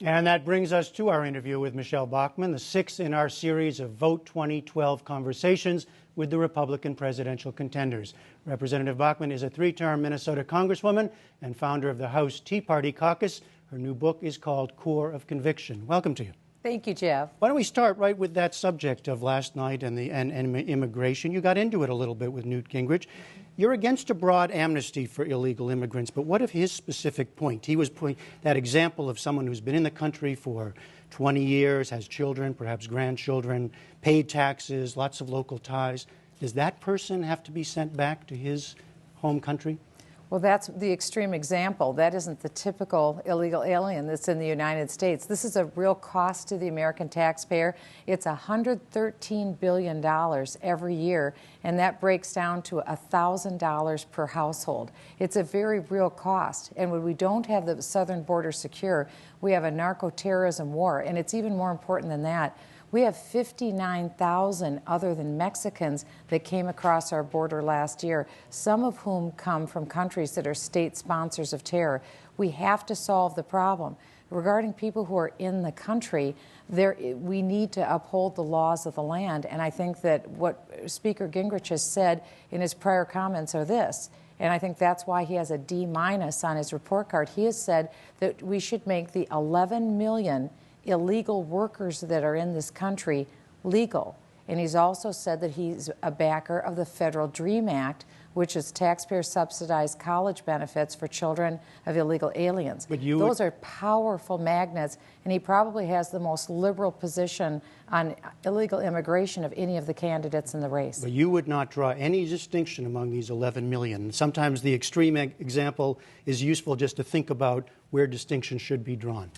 And that brings us to our interview with Michele Bachmann, the sixth in our series of Vote 2012 conversations with the Republican presidential contenders. Representative Bachmann is a three-term Minnesota congresswoman and founder of the House Tea Party Caucus. Her new book is called Core of Conviction. Welcome to you. Thank you, Jeff. Why don't we start right with that subject of last night and immigration. You got into it a little bit with Newt Gingrich. You're against a broad amnesty for illegal immigrants, but what of his specific point? He was that example of someone who's been in the country for 20 years, has children, perhaps grandchildren, paid taxes, lots of local ties. Does that person have to be sent back to his home country? Well, that's the extreme example. That isn't the typical illegal alien that's in the United States. This is a real cost to the American taxpayer. It's $113 billion every year, and that breaks down to $1,000 per household. It's a very real cost. And when we don't have the southern border secure, we have a narco-terrorism war, and it's even more important than that. We have 59,000 other than Mexicans that came across our border last year, some of whom come from countries that are state sponsors of terror. We have to solve the problem. Regarding people who are in the country, we need to uphold the laws of the land, and I think that what Speaker Gingrich has said in his prior comments are this, and I think that's why he has a D- on his report card. He has said that we should make the 11 million illegal workers that are in this country legal. And he's also said that he's a backer of the Federal DREAM Act, which is taxpayer-subsidized college benefits for children of illegal aliens. Those are powerful magnets, and he probably has the most liberal position on illegal immigration of any of the candidates in the race. But you would not draw any distinction among these 11 million. Sometimes the extreme example is useful just to think about where distinction should be drawn.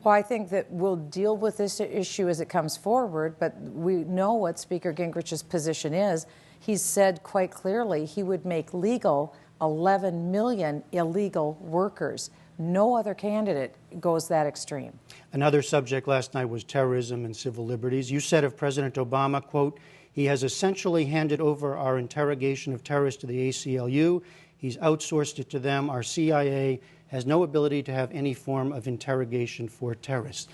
Well, I think that we'll deal with this issue as it comes forward, but we know what Speaker Gingrich's position is. He's said quite clearly he would make legal 11 million illegal workers. No other candidate goes that extreme. Another subject last night was terrorism and civil liberties. You said of President Obama, quote, he has essentially handed over our interrogation of terrorists to the ACLU. He's outsourced it to them. Our CIA has no ability to have any form of interrogation for terrorists.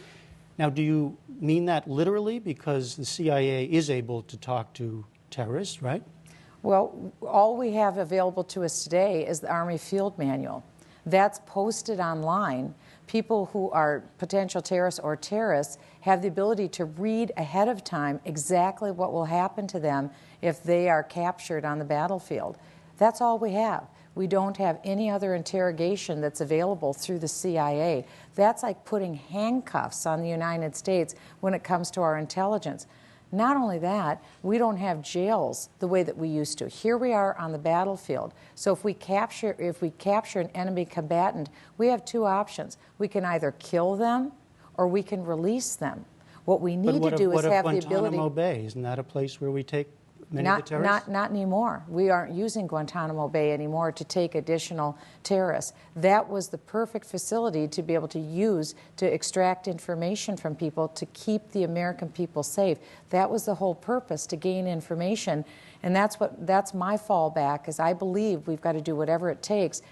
Now, do you mean that literally? Because the CIA is able to talk to terrorists, right? Well, all we have available to us today is the Army Field Manual. That's posted online. People who are potential terrorists or terrorists have the ability to read ahead of time exactly what will happen to them if they are captured on the battlefield. That's all we have. We don't have any other interrogation that's available through the CIA. That's like putting handcuffs on the United States when it comes to our intelligence. Not only that, we don't have jails the way that we used to. Here we are on the battlefield. So if we capture an enemy combatant, we have two options. We can either kill them or we can release them. What we need to do is have the ability. Guantanamo Bay? Isn't that a place where we take many of the terrorists? Not anymore. We aren't using Guantanamo Bay anymore to take additional terrorists. That was the perfect facility to be able to use to extract information from people to keep the American people safe. That was the whole purpose, to gain information. And that's my fallback, is I believe we've got to do whatever it takes.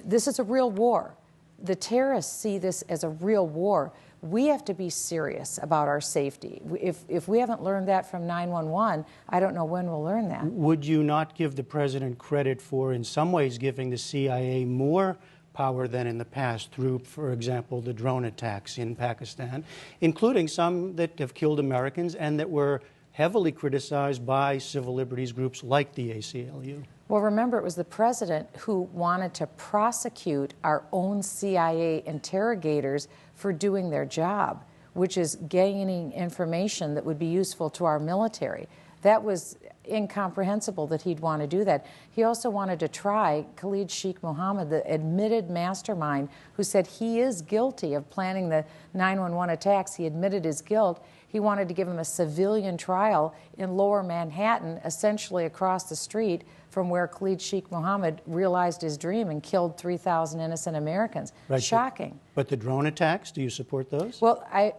This is a real war. The terrorists see this as a real war. We have to be serious about our safety. If we haven't learned that from 9/11, I don't know when we'll learn that. Would you not give the president credit for, in some ways, giving the CIA more power than in the past through, for example, the drone attacks in Pakistan, including some that have killed Americans and that were heavily criticized by civil liberties groups like the ACLU? Well, remember, it was the president who wanted to prosecute our own CIA interrogators for doing their job, which is gaining information that would be useful to our military. That was incomprehensible that he'd want to do that. He also wanted to try Khalid Sheikh Mohammed, the admitted mastermind, who said he is guilty of planning the 9/11 attacks. He admitted his guilt. He wanted to give him a civilian trial in Lower Manhattan, essentially across the street from where Khalid Sheikh Mohammed realized his dream and killed 3,000 innocent Americans. Right. Shocking. But the drone attacks, do you support those? Well, I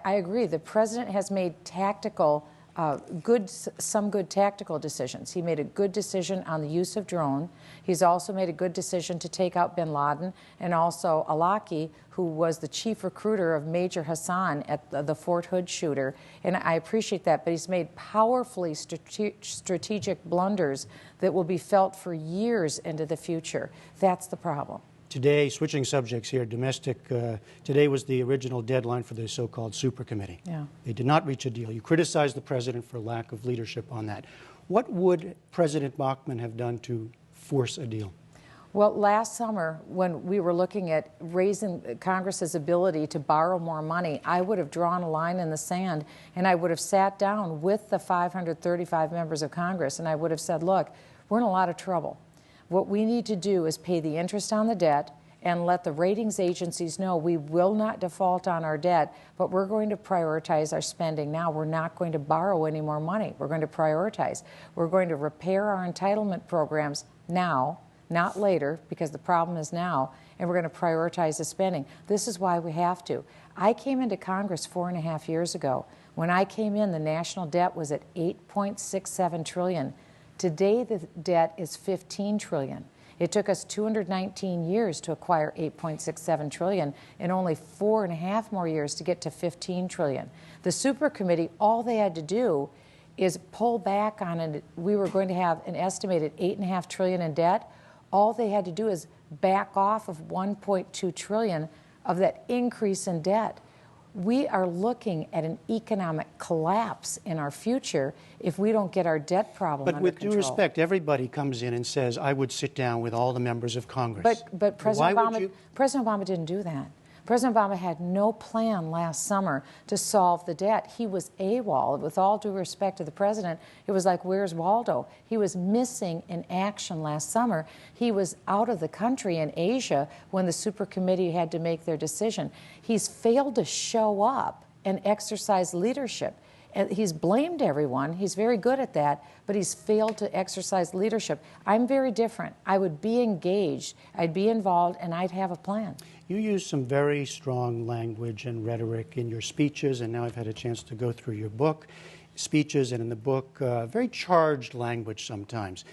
agree. The president has made tactical some good tactical decisions. He made a good decision on the use of drone. He's also made a good decision to take out bin Laden, and also Alaki, who was the chief recruiter of Major Hassan at the Fort Hood shooter. And I appreciate that, but he's made powerfully strategic blunders that will be felt for years into the future. That's the problem. Today, switching subjects here, today was the original deadline for the so-called super committee. Yeah. They did not reach a deal. You criticized the president for lack of leadership on that. What would President Bachmann have done to force a deal? Well, last summer, when we were looking at raising Congress's ability to borrow more money, I would have drawn a line in the sand, and I would have sat down with the 535 members of Congress, and I would have said, look, we're in a lot of trouble. What we need to do is pay the interest on the debt and let the ratings agencies know we will not default on our debt, but we're going to prioritize our spending now. We're not going to borrow any more money. We're going to prioritize. We're going to repair our entitlement programs now, not later, because the problem is now, and we're going to prioritize the spending. This is why we have to. I came into Congress 4.5 years ago. When I came in, the national debt was at $8.67 trillion. Today, the debt is $15 trillion. It took us 219 years to acquire $8.67 trillion and only 4.5 more years to get to $15 trillion. The super committee, all they had to do is pull back on it. We were going to have an estimated $8.5 trillion in debt. All they had to do is back off of $1.2 trillion of that increase in debt. We are looking at an economic collapse in our future if we don't get our debt problem under control. But with due respect, everybody comes in and says, I would sit down with all the members of Congress. But President Obama didn't do that. President Obama had no plan last summer to solve the debt. He was AWOL. With all due respect to the president, it was like, where's Waldo? He was missing in action last summer. He was out of the country in Asia when the super committee had to make their decision. He's failed to show up and exercise leadership. And he's blamed everyone. He's very good at that, but he's failed to exercise leadership. I'm very different. I would be engaged, I'd be involved, and I'd have a plan. You use some very strong language and rhetoric in your speeches, and now I've had a chance to go through your book, speeches, and in the book, very charged language sometimes.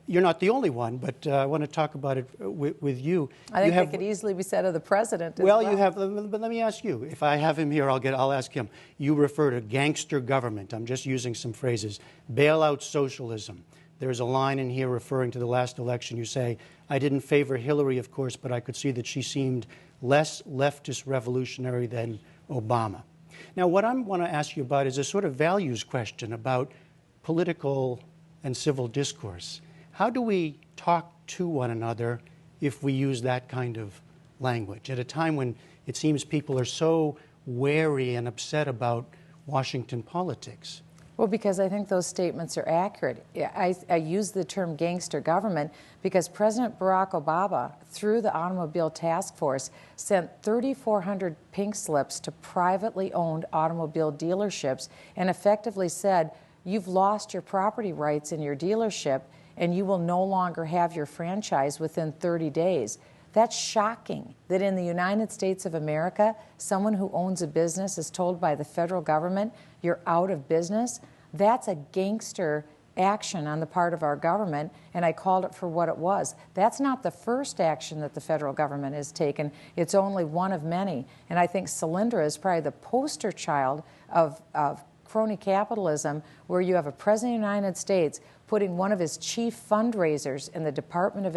You're not the only one, but I want to talk about it with you. I think it could easily be said of the president as well. You have, but let me ask you. If I have him here, I'll ask him. You refer to gangster government. I'm just using some phrases. Bailout socialism. There's a line in here referring to the last election. You say, I didn't favor Hillary, of course, but I could see that she seemed less leftist revolutionary than Obama. Now, what I want to ask you about is a sort of values question about political and civil discourse. How do we talk to one another if we use that kind of language at a time when it seems people are so wary and upset about Washington politics? Well, because I think those statements are accurate. I use the term gangster government because President Barack Obama, through the Automobile Task Force, sent 3,400 pink slips to privately owned automobile dealerships and effectively said, you've lost your property rights in your dealership and you will no longer have your franchise within 30 days. That's shocking that in the United States of America, someone who owns a business is told by the federal government, you're out of business. That's a gangster action on the part of our government, and I called it for what it was. That's not the first action that the federal government has taken. It's only one of many. And I think Solyndra is probably the poster child of crony capitalism, where you have a president of the United States putting one of his chief fundraisers in the Department of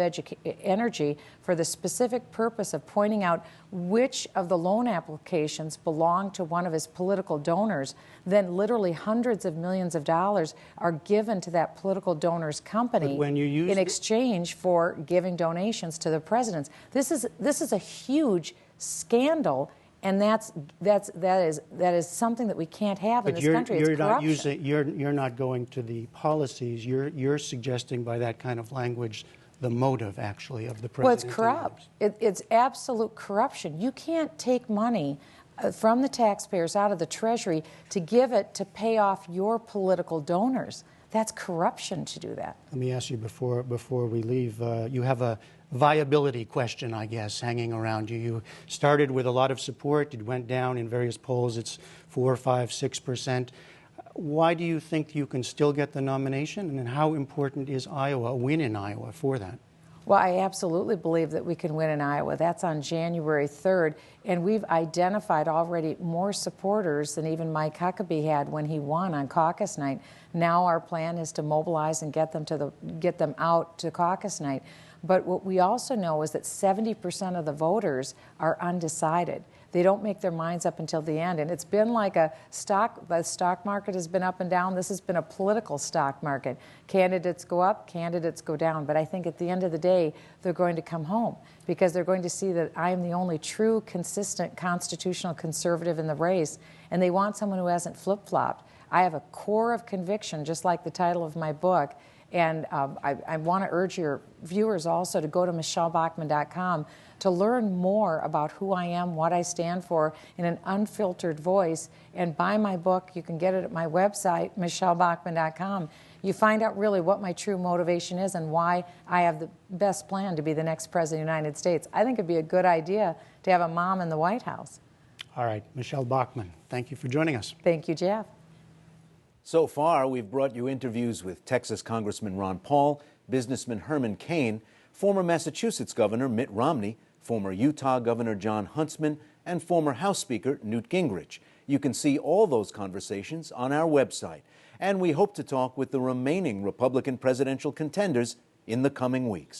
Energy for the specific purpose of pointing out which of the loan applications belong to one of his political donors. Then literally hundreds of millions of dollars are given to that political donor's company in exchange for giving donations to the presidents. This is a huge scandal. And that is something that we can't have in this country. It's corruption. You're not going to the policies. You're suggesting by that kind of language the motive, actually, of the president. Well, it's corrupt. It's absolute corruption. You can't take money from the taxpayers out of the Treasury to give it to pay off your political donors. That's corruption to do that. Let me ask you before we leave. You have a viability question, I guess, hanging around you. You started with a lot of support. It went down in various polls. It's 4%, 5%, 6%. Why do you think you can still get the nomination, and how important is Iowa, a win in Iowa, for that? Well, I absolutely believe that we can win in Iowa. That's on January 3rd, and we've identified already more supporters than even Mike Huckabee had when he won on caucus night. Now our plan is to mobilize and get them out to caucus night. But what we also know is that 70% of the voters are undecided. They don't make their minds up until the end. And it's been like the stock market has been up and down. This has been a political stock market. Candidates go up, candidates go down. But I think at the end of the day, they're going to come home because they're going to see that I am the only true, consistent, constitutional conservative in the race. And they want someone who hasn't flip-flopped. I have a core of conviction, just like the title of my book. And I want to urge your viewers also to go to michellebachmann.com to learn more about who I am, what I stand for in an unfiltered voice, and buy my book. You can get it at my website, michellebachmann.com. You find out really what my true motivation is and why I have the best plan to be the next president of the United States. I think it'd be a good idea to have a mom in the White House. All right, Michelle Bachmann, thank you for joining us. Thank you, Jeff. So far, we've brought you interviews with Texas Congressman Ron Paul, businessman Herman Cain, former Massachusetts Governor Mitt Romney, former Utah Governor Jon Huntsman, and former House Speaker Newt Gingrich. You can see all those conversations on our website, and we hope to talk with the remaining Republican presidential contenders in the coming weeks.